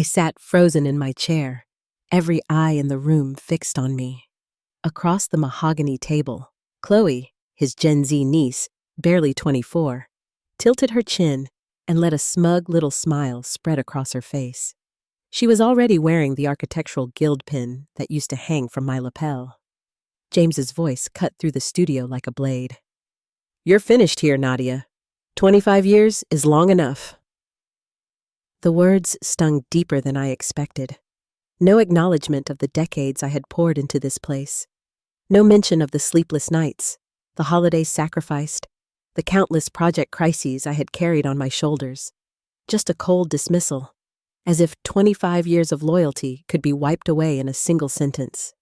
sat frozen in my chair, every eye in the room fixed on me. Across the mahogany table, Chloe, his Gen Z niece, barely 24, tilted her chin and let a smug little smile spread across her face. She was already wearing the architectural guild pin that used to hang from my lapel. James's voice cut through the studio like a blade. "You're finished here, Nadia. 25 years is long enough." The words stung deeper than I expected. No acknowledgement of the decades I had poured into this place. No mention of the sleepless nights, the holidays sacrificed, the countless project crises I had carried on my shoulders. Just a cold dismissal, as if 25 years of loyalty could be wiped away in a single sentence.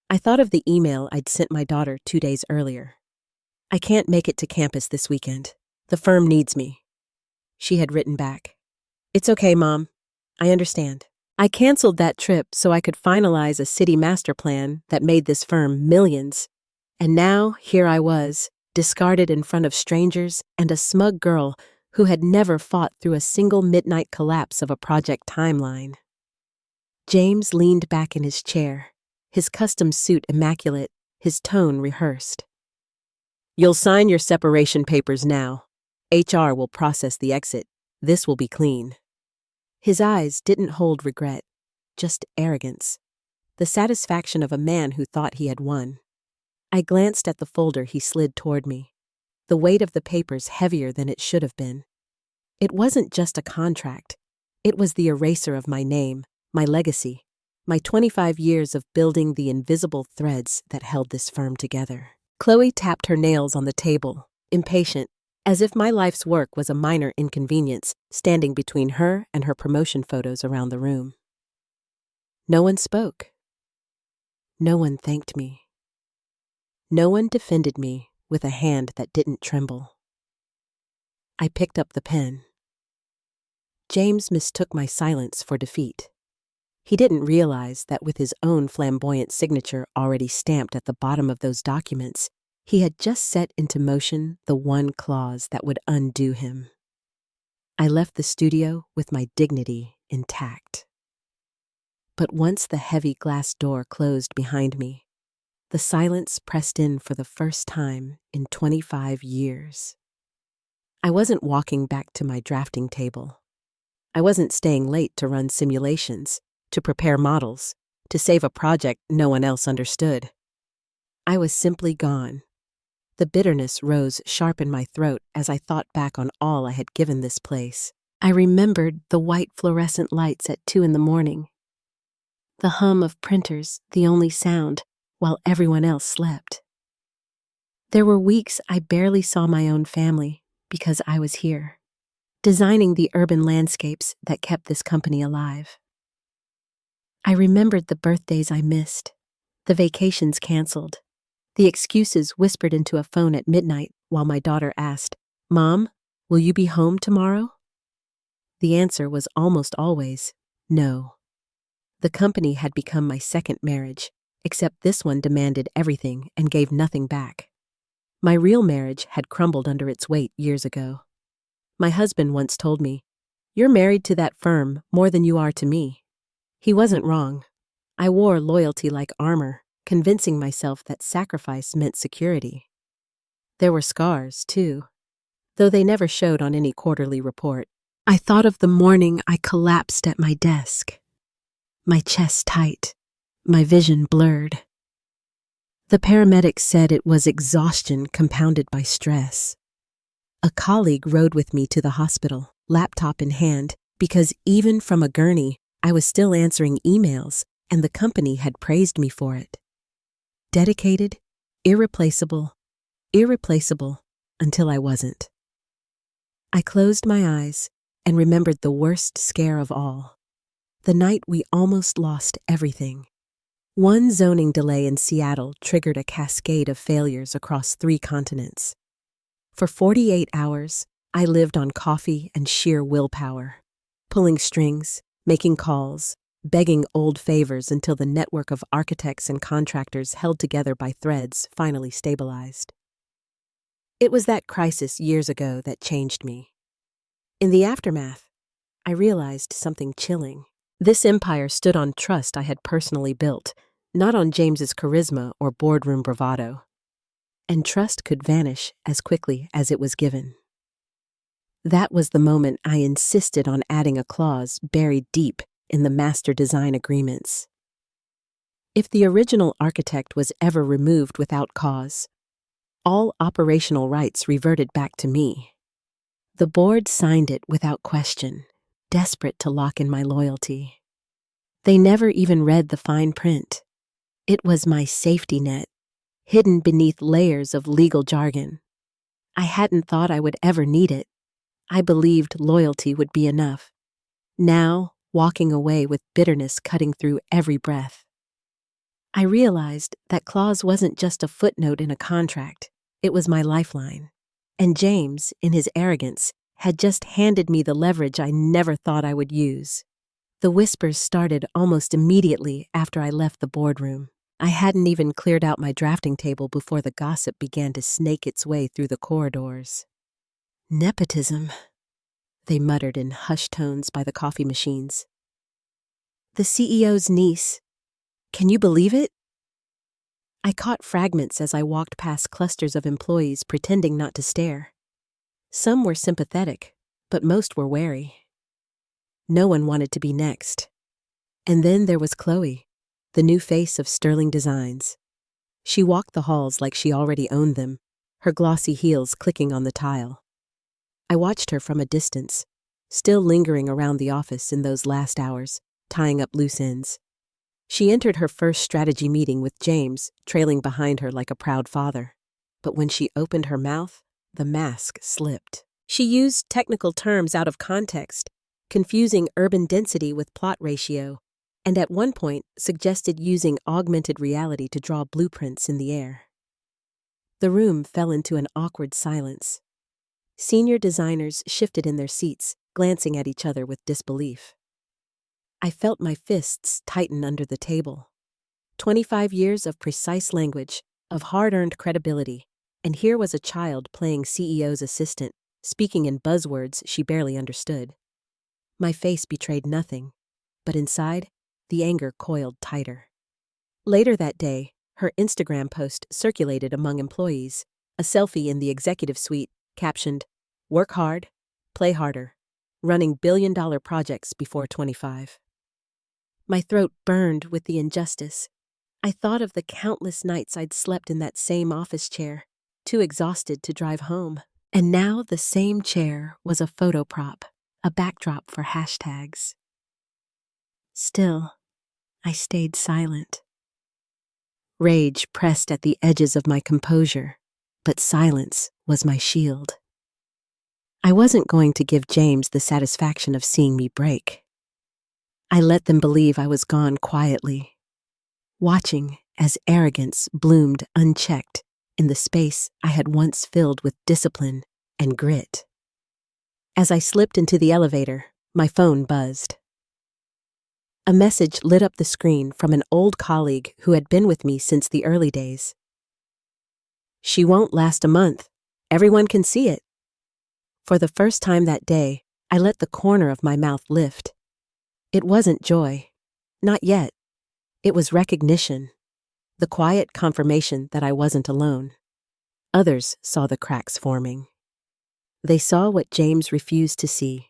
I thought of the email I'd sent my daughter 2 days earlier. "I can't make it to campus this weekend. The firm needs me." She had written back, "It's okay, Mom. I understand. I canceled that trip so I could finalize a city master plan that made this firm millions. And now here I was, discarded in front of strangers and a smug girl who had never fought through a single midnight collapse of a project timeline." James leaned back in his chair, his custom suit immaculate, his tone rehearsed. "You'll sign your separation papers now. HR will process the exit. This will be clean." His eyes didn't hold regret, just arrogance, the satisfaction of a man who thought he had won. I glanced at the folder he slid toward me, the weight of the papers heavier than it should have been. It wasn't just a contract. It was the eraser of my name, my legacy, my 25 years of building the invisible threads that held this firm together. Chloe tapped her nails on the table, impatient, as if my life's work was a minor inconvenience standing between her and her promotion photos around the room. No one spoke. No one thanked me. No one defended me with a hand that didn't tremble. I picked up the pen. James mistook my silence for defeat. He didn't realize that with his own flamboyant signature already stamped at the bottom of those documents, he had just set into motion the one clause that would undo him. I left the studio with my dignity intact. But once the heavy glass door closed behind me, the silence pressed in for the first time in 25 years. I wasn't walking back to my drafting table. I wasn't staying late to run simulations, to prepare models, to save a project no one else understood. I was simply gone. The bitterness rose sharp in my throat as I thought back on all I had given this place. I remembered the white fluorescent lights at 2 a.m, the hum of printers, the only sound, while everyone else slept. There were weeks I barely saw my own family because I was here, designing the urban landscapes that kept this company alive. I remembered the birthdays I missed, the vacations canceled, the excuses whispered into a phone at midnight while my daughter asked, "Mom, will you be home tomorrow?" The answer was almost always no. The company had become my second marriage, except this one demanded everything and gave nothing back. My real marriage had crumbled under its weight years ago. My husband once told me, "You're married to that firm more than you are to me." He wasn't wrong. I wore loyalty like armor, convincing myself that sacrifice meant security. There were scars, too, though they never showed on any quarterly report. I thought of the morning I collapsed at my desk, my chest tight, my vision blurred. The paramedics said it was exhaustion compounded by stress. A colleague rode with me to the hospital, laptop in hand, because even from a gurney, I was still answering emails, and the company had praised me for it. Dedicated, irreplaceable, until I wasn't. I closed my eyes and remembered the worst scare of all. The night we almost lost everything. One zoning delay in Seattle triggered a cascade of failures across 3 continents. For 48 hours, I lived on coffee and sheer willpower, pulling strings, making calls, begging old favors until the network of architects and contractors held together by threads finally stabilized. It was that crisis years ago that changed me. In the aftermath, I realized something chilling. This empire stood on trust I had personally built, not on James's charisma or boardroom bravado. And trust could vanish as quickly as it was given. That was the moment I insisted on adding a clause buried deep in the master design agreements. If the original architect was ever removed without cause, all operational rights reverted back to me. The board signed it without question, desperate to lock in my loyalty. They never even read the fine print. It was my safety net, hidden beneath layers of legal jargon. I hadn't thought I would ever need it. I believed loyalty would be enough. Now, walking away with bitterness cutting through every breath, I realized that clause wasn't just a footnote in a contract, it was my lifeline. And James, in his arrogance, had just handed me the leverage I never thought I would use. The whispers started almost immediately after I left the boardroom. I hadn't even cleared out my drafting table before the gossip began to snake its way through the corridors. Nepotism, they muttered in hushed tones by the coffee machines. The CEO's niece. Can you believe it? I caught fragments as I walked past clusters of employees pretending not to stare. Some were sympathetic, but most were wary. No one wanted to be next. And then there was Chloe, the new face of Sterling Designs. She walked the halls like she already owned them, her glossy heels clicking on the tile. I watched her from a distance, still lingering around the office in those last hours, tying up loose ends. She entered her first strategy meeting with James, trailing behind her like a proud father. But when she opened her mouth, the mask slipped. She used technical terms out of context, confusing urban density with plot ratio, and at one point suggested using augmented reality to draw blueprints in the air. The room fell into an awkward silence. Senior designers shifted in their seats, glancing at each other with disbelief. I felt my fists tighten under the table. 25 years of precise language, of hard-earned credibility, and here was a child playing CEO's assistant, speaking in buzzwords she barely understood. My face betrayed nothing, but inside, the anger coiled tighter. Later that day, her Instagram post circulated among employees, a selfie in the executive suite, captioned, "Work hard, play harder, running billion-dollar projects before 25. My throat burned with the injustice. I thought of the countless nights I'd slept in that same office chair, too exhausted to drive home. And now the same chair was a photo prop, a backdrop for hashtags. Still, I stayed silent. Rage pressed at the edges of my composure, but silence was my shield. I wasn't going to give James the satisfaction of seeing me break. I let them believe I was gone quietly, watching as arrogance bloomed unchecked in the space I had once filled with discipline and grit. As I slipped into the elevator, my phone buzzed. A message lit up the screen from an old colleague who had been with me since the early days. "She won't last a month. Everyone can see it." For the first time that day, I let the corner of my mouth lift. It wasn't joy. Not yet. It was recognition. The quiet confirmation that I wasn't alone. Others saw the cracks forming. They saw what James refused to see.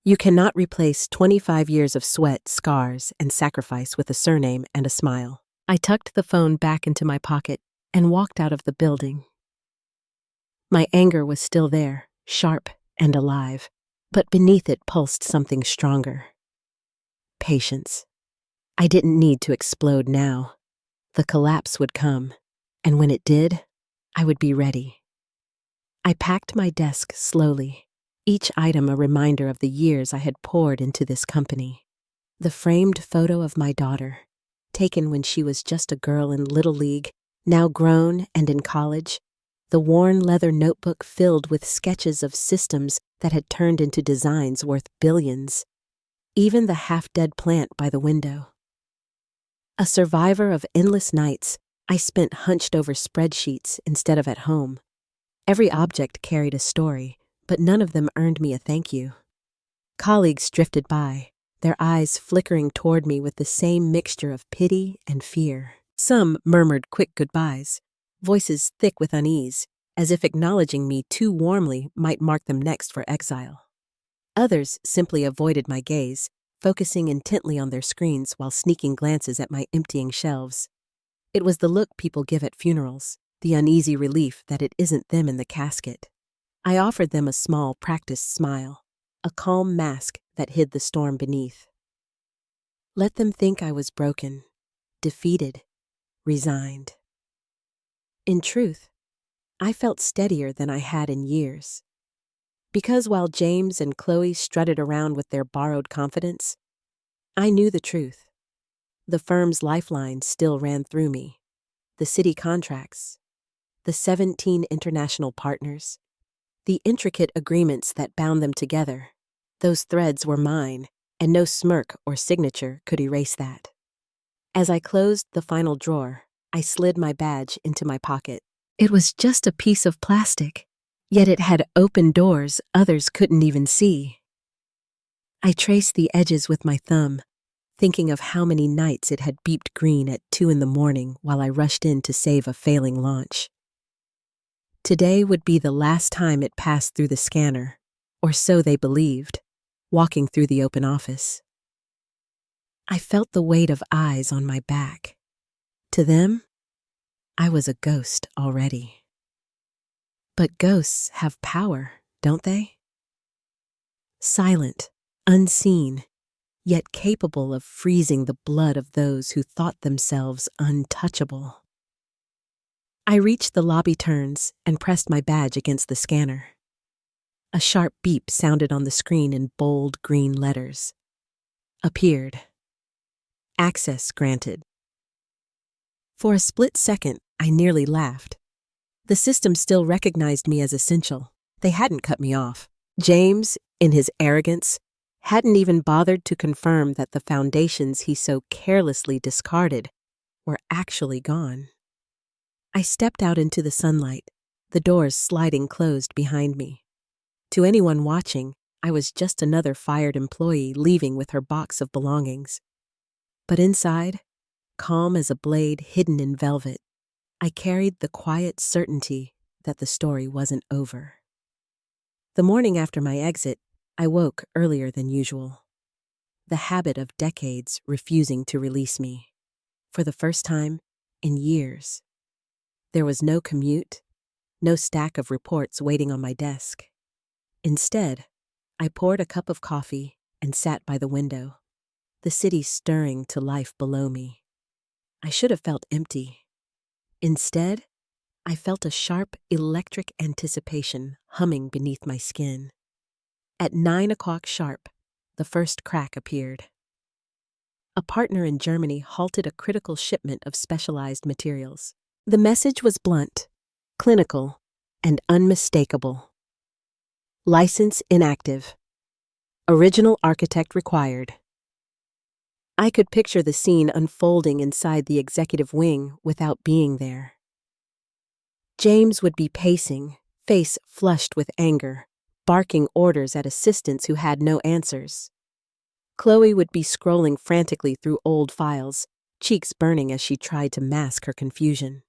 You cannot replace 25 years of sweat, scars, and sacrifice with a surname and a smile. I tucked the phone back into my pocket and walked out of the building. My anger was still there, sharp and alive, but beneath it pulsed something stronger. Patience. I didn't need to explode now. The collapse would come, and when it did, I would be ready. I packed my desk slowly, each item a reminder of the years I had poured into this company. The framed photo of my daughter, taken when she was just a girl in Little League, now grown and in college, the worn leather notebook filled with sketches of systems that had turned into designs worth billions, even the half-dead plant by the window. A survivor of endless nights, I spent hunched over spreadsheets instead of at home. Every object carried a story, but none of them earned me a thank you. Colleagues drifted by, their eyes flickering toward me with the same mixture of pity and fear. Some murmured quick goodbyes, voices thick with unease, as if acknowledging me too warmly might mark them next for exile. Others simply avoided my gaze, focusing intently on their screens while sneaking glances at my emptying shelves. It was the look people give at funerals, the uneasy relief that it isn't them in the casket. I offered them a small, practiced smile, a calm mask that hid the storm beneath. Let them think I was broken, defeated, resigned. In truth, I felt steadier than I had in years. Because while James and Chloe strutted around with their borrowed confidence, I knew the truth. The firm's lifeline still ran through me. The city contracts, the 17 international partners, the intricate agreements that bound them together. Those threads were mine, and no smirk or signature could erase that. As I closed the final drawer, I slid my badge into my pocket. It was just a piece of plastic, yet it had open doors others couldn't even see. I traced the edges with my thumb, thinking of how many nights it had beeped green at 2 a.m. while I rushed in to save a failing launch. Today would be the last time it passed through the scanner, or so they believed, walking through the open office. I felt the weight of eyes on my back. To them, I was a ghost already. But ghosts have power, don't they? Silent, unseen, yet capable of freezing the blood of those who thought themselves untouchable. I reached the lobby turns and pressed my badge against the scanner. A sharp beep sounded on the screen in bold green letters. Appeared. Access granted. For a split second, I nearly laughed. The system still recognized me as essential. They hadn't cut me off. James, in his arrogance, hadn't even bothered to confirm that the foundations he so carelessly discarded were actually gone. I stepped out into the sunlight, the doors sliding closed behind me. To anyone watching, I was just another fired employee leaving with her box of belongings. But inside, calm as a blade hidden in velvet, I carried the quiet certainty that the story wasn't over. The morning after my exit, I woke earlier than usual, the habit of decades refusing to release me. For the first time in years, there was no commute, no stack of reports waiting on my desk. Instead, I poured a cup of coffee and sat by the window, the city stirring to life below me. I should have felt empty. Instead, I felt a sharp, electric anticipation humming beneath my skin. At 9 o'clock sharp, the first crack appeared. A partner in Germany halted a critical shipment of specialized materials. The message was blunt, clinical, and unmistakable. License inactive. Original architect required. I could picture the scene unfolding inside the executive wing without being there. James would be pacing, face flushed with anger, barking orders at assistants who had no answers. Chloe would be scrolling frantically through old files, cheeks burning as she tried to mask her confusion.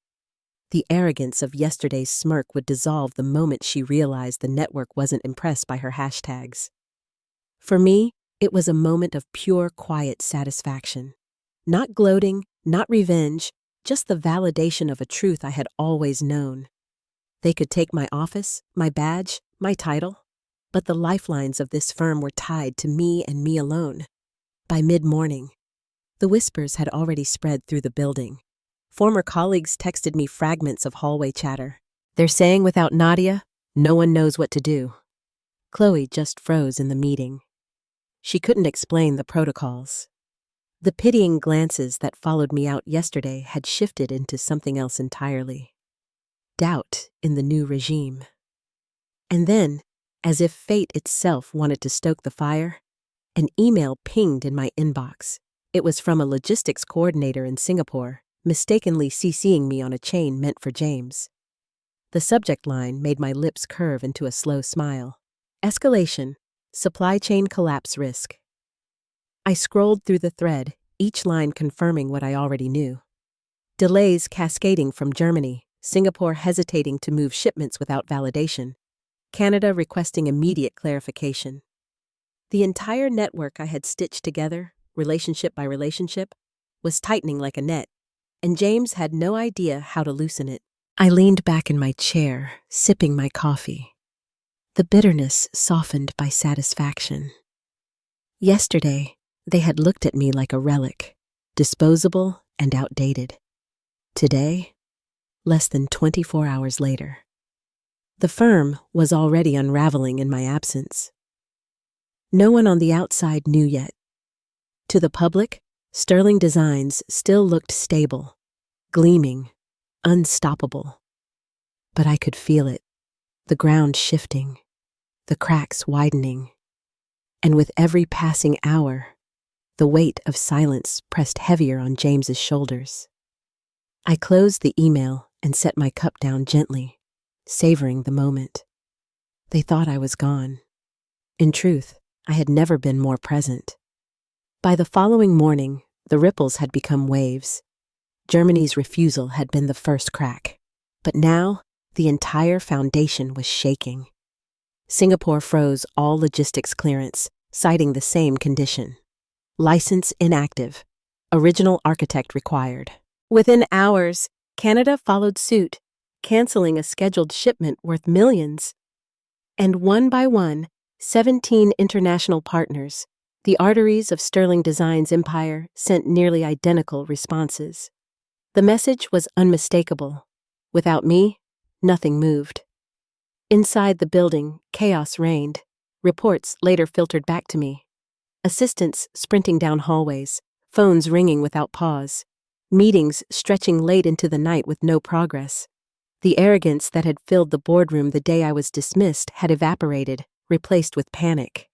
The arrogance of yesterday's smirk would dissolve the moment she realized the network wasn't impressed by her hashtags. For me, it was a moment of pure, quiet satisfaction. Not gloating, not revenge, just the validation of a truth I had always known. They could take my office, my badge, my title, but the lifelines of this firm were tied to me and me alone. By mid-morning, the whispers had already spread through the building. Former colleagues texted me fragments of hallway chatter. They're saying without Nadia, no one knows what to do. Chloe just froze in the meeting. She couldn't explain the protocols. The pitying glances that followed me out yesterday had shifted into something else entirely. Doubt in the new regime. And then, as if fate itself wanted to stoke the fire, an email pinged in my inbox. It was from a logistics coordinator in Singapore, mistakenly CCing me on a chain meant for James. The subject line made my lips curve into a slow smile. Escalation. Supply chain collapse risk. I scrolled through the thread, each line confirming what I already knew. Delays cascading from Germany, Singapore hesitating to move shipments without validation, Canada requesting immediate clarification. The entire network I had stitched together, relationship by relationship, was tightening like a net, and James had no idea how to loosen it. I leaned back in my chair, sipping my coffee. The bitterness softened by satisfaction. Yesterday, they had looked at me like a relic, disposable and outdated. Today, less than 24 hours later, the firm was already unraveling in my absence. No one on the outside knew yet. To the public, Sterling Designs still looked stable, gleaming, unstoppable. But I could feel it, the ground shifting, the cracks widening. And with every passing hour, the weight of silence pressed heavier on James's shoulders. I closed the email and set my cup down gently, savoring the moment. They thought I was gone. In truth, I had never been more present. By the following morning, the ripples had become waves. Germany's refusal had been the first crack. But now, the entire foundation was shaking. Singapore froze all logistics clearance, citing the same condition. License inactive. Original architect required. Within hours, Canada followed suit, canceling a scheduled shipment worth millions. And one by one, 17 international partners, the arteries of Sterling Designs' empire, sent nearly identical responses. The message was unmistakable. Without me, nothing moved. Inside the building, chaos reigned. Reports later filtered back to me. Assistants sprinting down hallways, phones ringing without pause, meetings stretching late into the night with no progress. The arrogance that had filled the boardroom the day I was dismissed had evaporated, replaced with panic.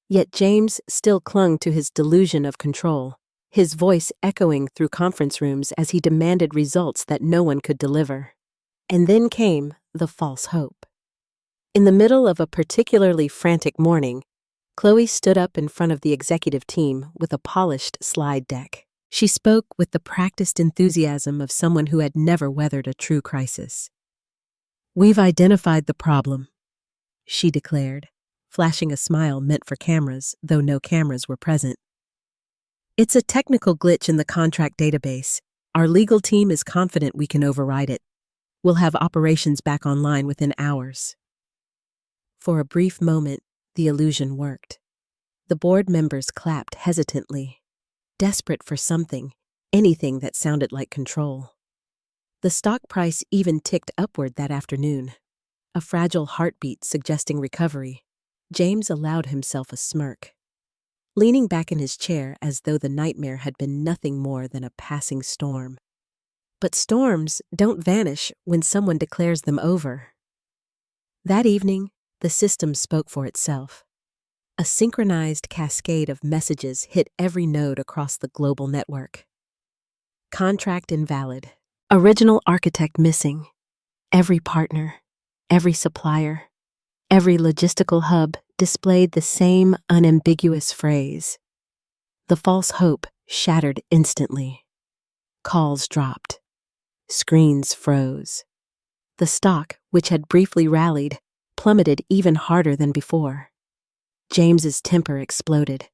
Yet James still clung to his delusion of control, his voice echoing through conference rooms as he demanded results that no one could deliver. And then came the false hope. In the middle of a particularly frantic morning, Chloe stood up in front of the executive team with a polished slide deck. She spoke with the practiced enthusiasm of someone who had never weathered a true crisis. "We've identified the problem," she declared, flashing a smile meant for cameras, though no cameras were present. "It's a technical glitch in the contract database. Our legal team is confident we can override it. We'll have operations back online within hours." For a brief moment, the illusion worked. The board members clapped hesitantly, desperate for something, anything that sounded like control. The stock price even ticked upward that afternoon, a fragile heartbeat suggesting recovery. James allowed himself a smirk, leaning back in his chair as though the nightmare had been nothing more than a passing storm. But storms don't vanish when someone declares them over. That evening, the system spoke for itself. A synchronized cascade of messages hit every node across the global network. Contract invalid. Original architect missing. Every partner, every supplier, every logistical hub displayed the same unambiguous phrase. The false hope shattered instantly. Calls dropped. Screens froze. The stock, which had briefly rallied, plummeted even harder than before. James's temper exploded.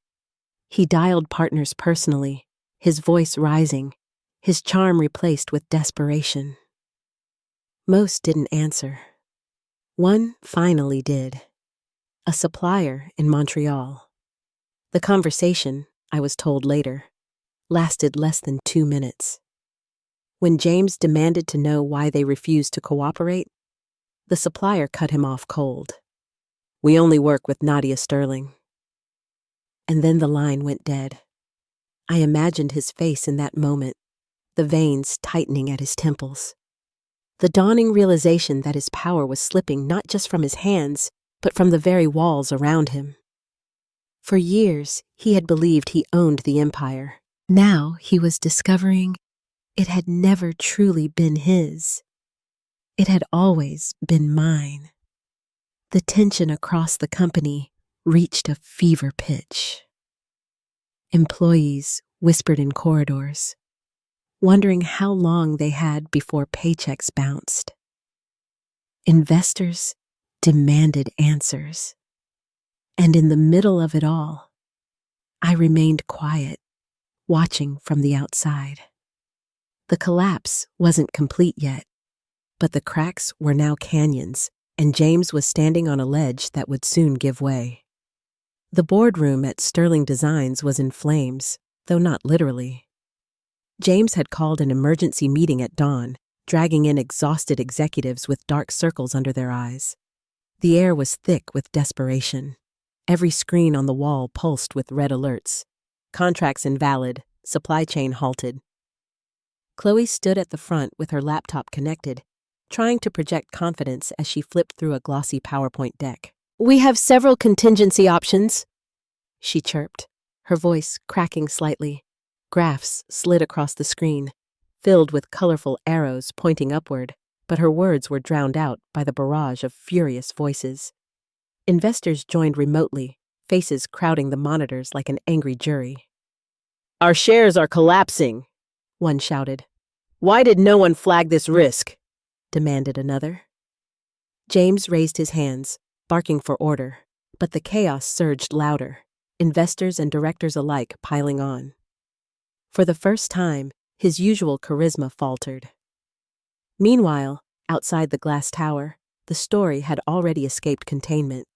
He dialed partners personally, his voice rising, his charm replaced with desperation. Most didn't answer. One finally did. A supplier in Montreal. The conversation, I was told later, lasted less than 2 minutes. When James demanded to know why they refused to cooperate, the supplier cut him off cold. "We only work with Nadia Sterling." And then the line went dead. I imagined his face in that moment, the veins tightening at his temples. The dawning realization that his power was slipping not just from his hands, but from the very walls around him. For years, he had believed he owned the empire. Now he was discovering it had never truly been his. It had always been mine. The tension across the company reached a fever pitch. Employees whispered in corridors, wondering how long they had before paychecks bounced. Investors demanded answers. And in the middle of it all, I remained quiet, watching from the outside. The collapse wasn't complete yet, but the cracks were now canyons, and James was standing on a ledge that would soon give way. The boardroom at Sterling Designs was in flames, though not literally. James had called an emergency meeting at dawn, dragging in exhausted executives with dark circles under their eyes. The air was thick with desperation. Every screen on the wall pulsed with red alerts. Contracts invalid, supply chain halted. Chloe stood at the front with her laptop connected, trying to project confidence as she flipped through a glossy PowerPoint deck. "We have several contingency options," she chirped, her voice cracking slightly. Graphs slid across the screen, filled with colorful arrows pointing upward, but her words were drowned out by the barrage of furious voices. Investors joined remotely, faces crowding the monitors like an angry jury. "Our shares are collapsing," one shouted. "Why did no one flag this risk?" demanded another. James raised his hands, barking for order, but the chaos surged louder, investors and directors alike piling on. For the first time, his usual charisma faltered. Meanwhile, outside the glass tower, the story had already escaped containment.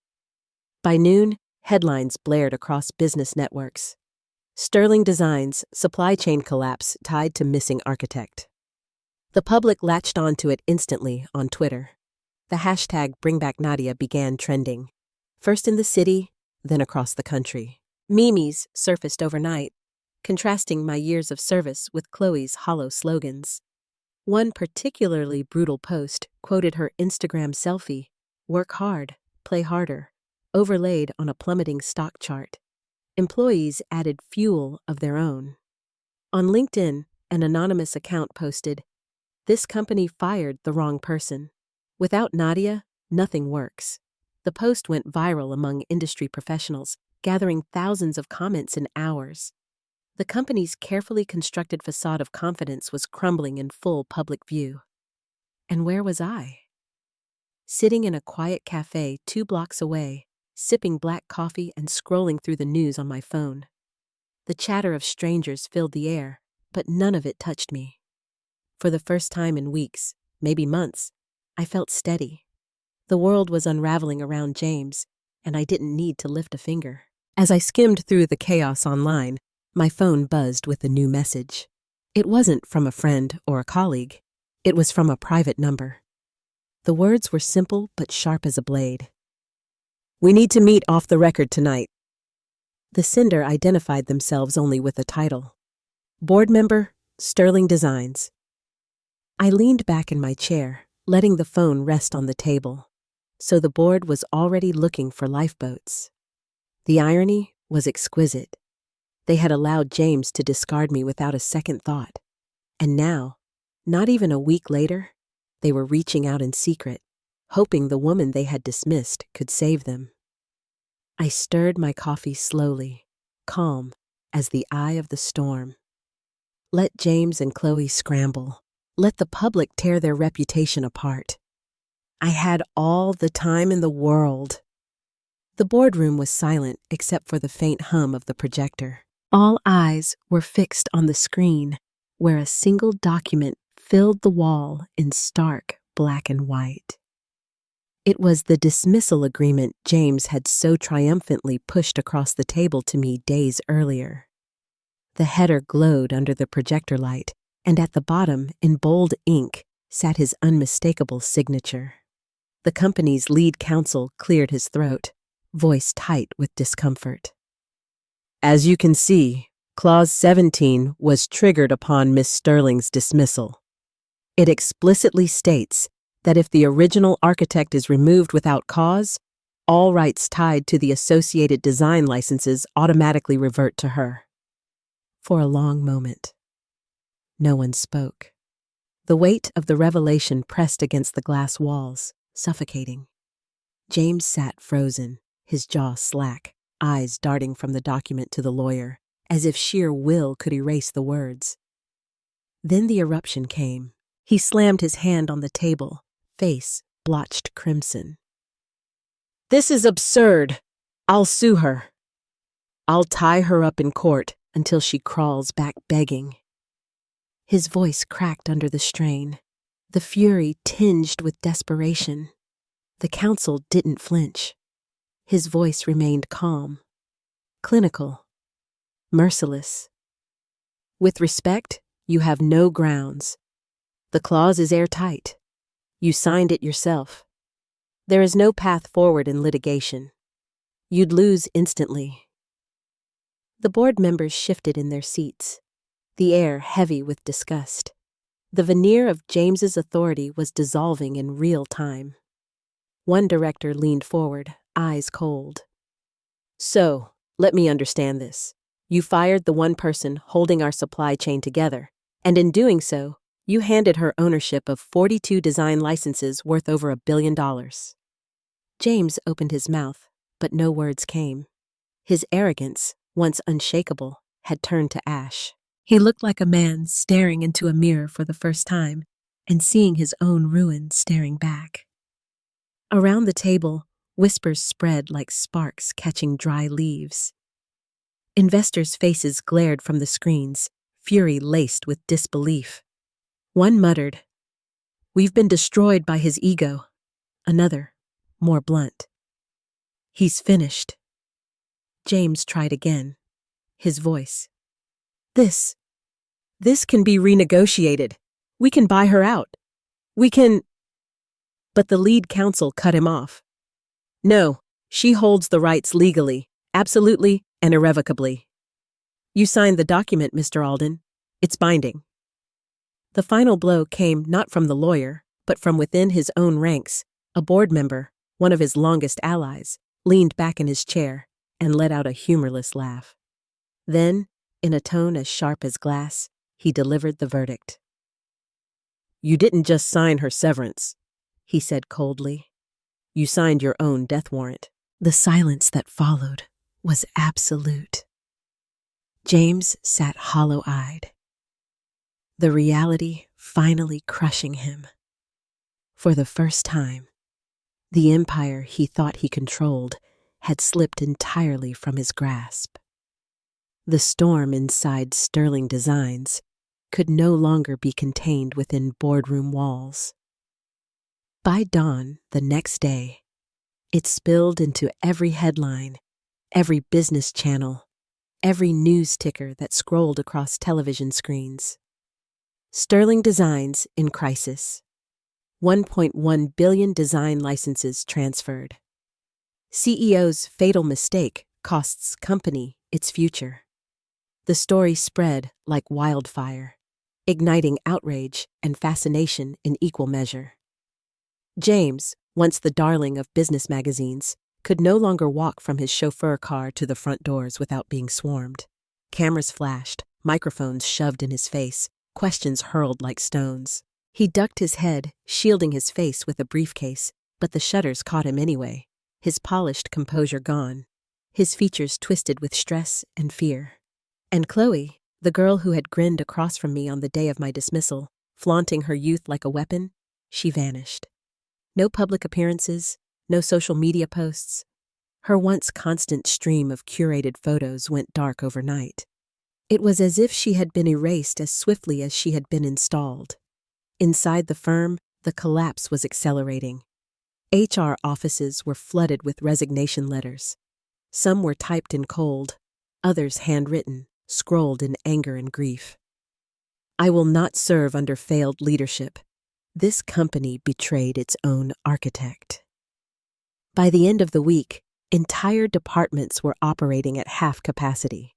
By noon, headlines blared across business networks. Sterling Designs, supply chain collapse tied to missing architect. The public latched onto it instantly on Twitter. The hashtag #BringBackNadia began trending, first in the city, then across the country. Memes surfaced overnight, contrasting my years of service with Chloe's hollow slogans. One particularly brutal post quoted her Instagram selfie, "Work hard, play harder," overlaid on a plummeting stock chart. Employees added fuel of their own. On LinkedIn, an anonymous account posted, "This company fired the wrong person. Without Nadia, nothing works." The post went viral among industry professionals, gathering thousands of comments in hours. The company's carefully constructed facade of confidence was crumbling in full public view. And where was I? Sitting in a quiet cafe 2 blocks away, sipping black coffee and scrolling through the news on my phone. The chatter of strangers filled the air, but none of it touched me. For the first time in weeks, maybe months, I felt steady. The world was unraveling around James, and I didn't need to lift a finger. As I skimmed through the chaos online, my phone buzzed with a new message. It wasn't from a friend or a colleague. It was from a private number. The words were simple but sharp as a blade. "We need to meet off the record tonight." The sender identified themselves only with a title. "Board member, Sterling Designs." I leaned back in my chair, letting the phone rest on the table. So the board was already looking for lifeboats. The irony was exquisite. They had allowed James to discard me without a second thought. And now, not even a week later, they were reaching out in secret, hoping the woman they had dismissed could save them. I stirred my coffee slowly, calm as the eye of the storm. Let James and Chloe scramble. Let the public tear their reputation apart. I had all the time in the world. The boardroom was silent except for the faint hum of the projector. All eyes were fixed on the screen, where a single document filled the wall in stark black and white. It was the dismissal agreement James had so triumphantly pushed across the table to me days earlier. The header glowed under the projector light, and at the bottom, in bold ink, sat his unmistakable signature. The company's lead counsel cleared his throat, voice tight with discomfort. "As you can see, Clause 17 was triggered upon Miss Sterling's dismissal. It explicitly states that if the original architect is removed without cause, all rights tied to the associated design licenses automatically revert to her." For a long moment, no one spoke. The weight of the revelation pressed against the glass walls, suffocating. James sat frozen, his jaw slack, eyes darting from the document to the lawyer, as if sheer will could erase the words. Then the eruption came. He slammed his hand on the table, face blotched crimson. "This is absurd. I'll sue her. I'll tie her up in court until she crawls back begging." His voice cracked under the strain, the fury tinged with desperation. The counsel didn't flinch. His voice remained calm, clinical, merciless. "With respect, you have no grounds. The clause is airtight. You signed it yourself. There is no path forward in litigation. You'd lose instantly." The board members shifted in their seats, the air heavy with disgust. The veneer of James's authority was dissolving in real time. One director leaned forward, eyes cold. "So, let me understand this. You fired the one person holding our supply chain together, and in doing so, you handed her ownership of 42 design licenses worth over $1 billion. James opened his mouth, but no words came. His arrogance, once unshakable, had turned to ash. He looked like a man staring into a mirror for the first time and seeing his own ruin staring back. Around the table, whispers spread like sparks catching dry leaves. Investors' faces glared from the screens, fury laced with disbelief. One muttered, "We've been destroyed by his ego." Another, more blunt, "He's finished." James tried again, his voice, This can be renegotiated. We can buy her out. We can—" But the lead counsel cut him off. "No, she holds the rights legally, absolutely and irrevocably. You signed the document, Mr. Alden. It's binding." The final blow came not from the lawyer, but from within his own ranks. A board member, one of his longest allies, leaned back in his chair and let out a humorless laugh. Then, in a tone as sharp as glass, he delivered the verdict. "You didn't just sign her severance," he said coldly. "You signed your own death warrant." The silence that followed was absolute. James sat hollow-eyed, the reality finally crushing him. For the first time, the empire he thought he controlled had slipped entirely from his grasp. The storm inside Sterling Designs could no longer be contained within boardroom walls. By dawn the next day, it spilled into every headline, every business channel, every news ticker that scrolled across television screens. Sterling Designs in crisis. 1.1 billion design licenses transferred. CEO's fatal mistake costs company its future. The story spread like wildfire, igniting outrage and fascination in equal measure. James, once the darling of business magazines, could no longer walk from his chauffeur car to the front doors without being swarmed. Cameras flashed, microphones shoved in his face, questions hurled like stones. He ducked his head, shielding his face with a briefcase, but the shutters caught him anyway, his polished composure gone, his features twisted with stress and fear. And Chloe, the girl who had grinned across from me on the day of my dismissal, flaunting her youth like a weapon, she vanished. No public appearances, no social media posts. Her once constant stream of curated photos went dark overnight. It was as if she had been erased as swiftly as she had been installed. Inside the firm, the collapse was accelerating. HR offices were flooded with resignation letters. Some were typed in cold, others handwritten, scrolled in anger and grief. "I will not serve under failed leadership. This company betrayed its own architect." By the end of the week, entire departments were operating at half capacity.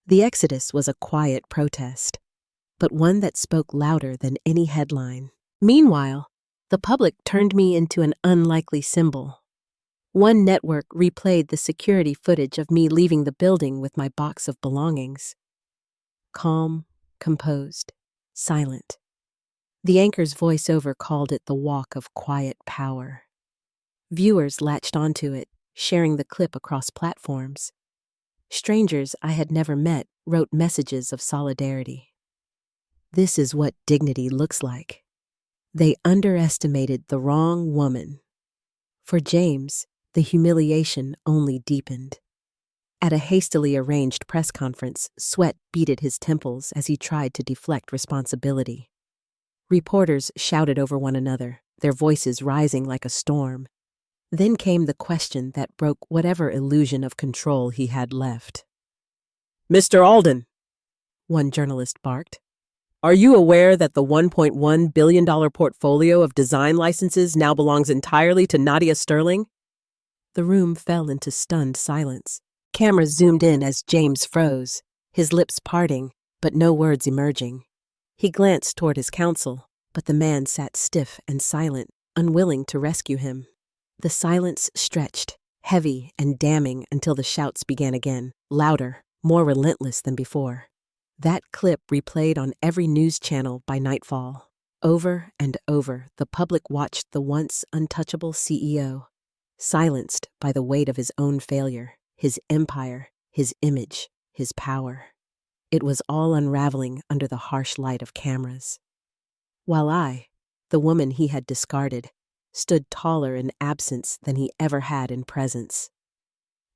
The exodus was a quiet protest, but one that spoke louder than any headline. Meanwhile, the public turned me into an unlikely symbol. One network replayed the security footage of me leaving the building with my box of belongings. Calm, composed, silent. The anchor's voiceover called it the walk of quiet power. Viewers latched onto it, sharing the clip across platforms. Strangers I had never met wrote messages of solidarity. This is what dignity looks like. They underestimated the wrong woman. For James, the humiliation only deepened. At a hastily arranged press conference, sweat beaded his temples as he tried to deflect responsibility. Reporters shouted over one another, their voices rising like a storm. Then came the question that broke whatever illusion of control he had left. "Mr. Alden," one journalist barked, "are you aware that the $1.1 billion portfolio of design licenses now belongs entirely to Nadia Sterling?" The room fell into stunned silence. Cameras zoomed in as James froze, his lips parting, but no words emerging. He glanced toward his counsel, but the man sat stiff and silent, unwilling to rescue him. The silence stretched, heavy and damning, until the shouts began again, louder, more relentless than before. That clip replayed on every news channel by nightfall. Over and over, the public watched the once untouchable CEO, silenced by the weight of his own failure, his empire, his image, his power. It was all unraveling under the harsh light of cameras. While I, the woman he had discarded, stood taller in absence than he ever had in presence.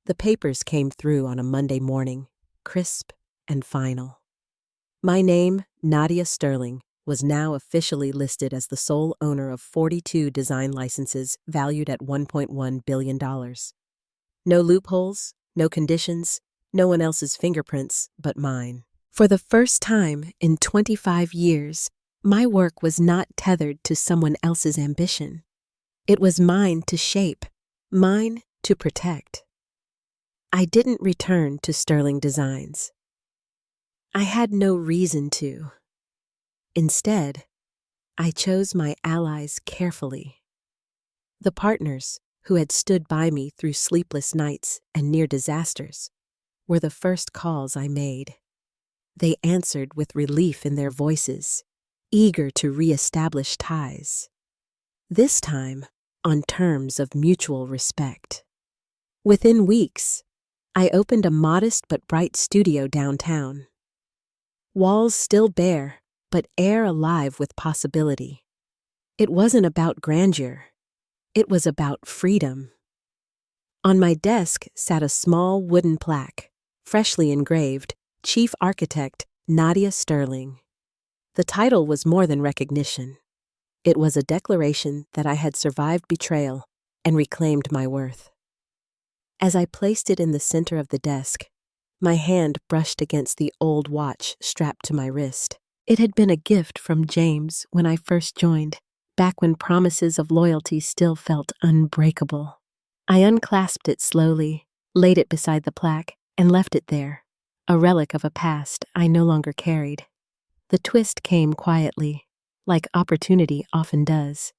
The papers came through on a Monday morning, crisp and final. My name, Nadia Sterling, was now officially listed as the sole owner of 42 design licenses valued at $1.1 billion. No loopholes, no conditions, no one else's fingerprints but mine. For the first time in 25 years, my work was not tethered to someone else's ambition. It was mine to shape, mine to protect. I didn't return to Sterling Designs. I had no reason to. Instead, I chose my allies carefully. The partners who had stood by me through sleepless nights and near disasters were the first calls I made. They answered with relief in their voices, eager to reestablish ties. This time, on terms of mutual respect. Within weeks, I opened a modest but bright studio downtown. Walls still bare, but air alive with possibility. It wasn't about grandeur. It was about freedom. On my desk sat a small wooden plaque, freshly engraved, Chief Architect Nadia Sterling. The title was more than recognition. It was a declaration that I had survived betrayal and reclaimed my worth. As I placed it in the center of the desk, my hand brushed against the old watch strapped to my wrist. It had been a gift from James when I first joined, back when promises of loyalty still felt unbreakable. I unclasped it slowly, laid it beside the plaque, and left it there, a relic of a past I no longer carried. The twist came quietly, like opportunity often does.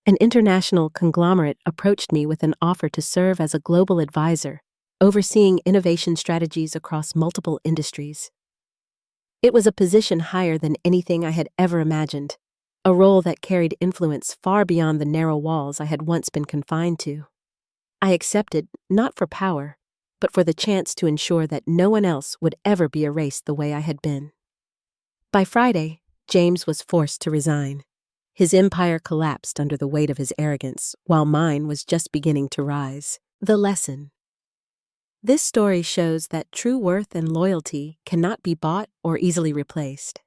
An international conglomerate approached me with an offer to serve as a global advisor, overseeing innovation strategies across multiple industries. It was a position higher than anything I had ever imagined, a role that carried influence far beyond the narrow walls I had once been confined to. I accepted, not for power, but for the chance to ensure that no one else would ever be erased the way I had been. By Friday, James was forced to resign. His empire collapsed under the weight of his arrogance, while mine was just beginning to rise. The lesson. This story shows that true worth and loyalty cannot be bought or easily replaced.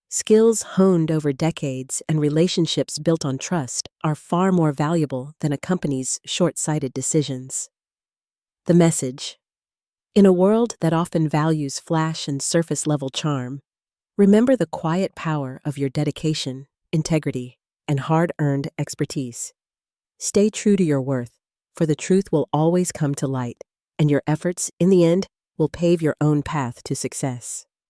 Skills honed over decades and relationships built on trust are far more valuable than a company's short-sighted decisions. The message. In a world that often values flash and surface-level charm, remember the quiet power of your dedication, integrity, and hard-earned expertise. Stay true to your worth, for the truth will always come to light, and your efforts, in the end, will pave your own path to success.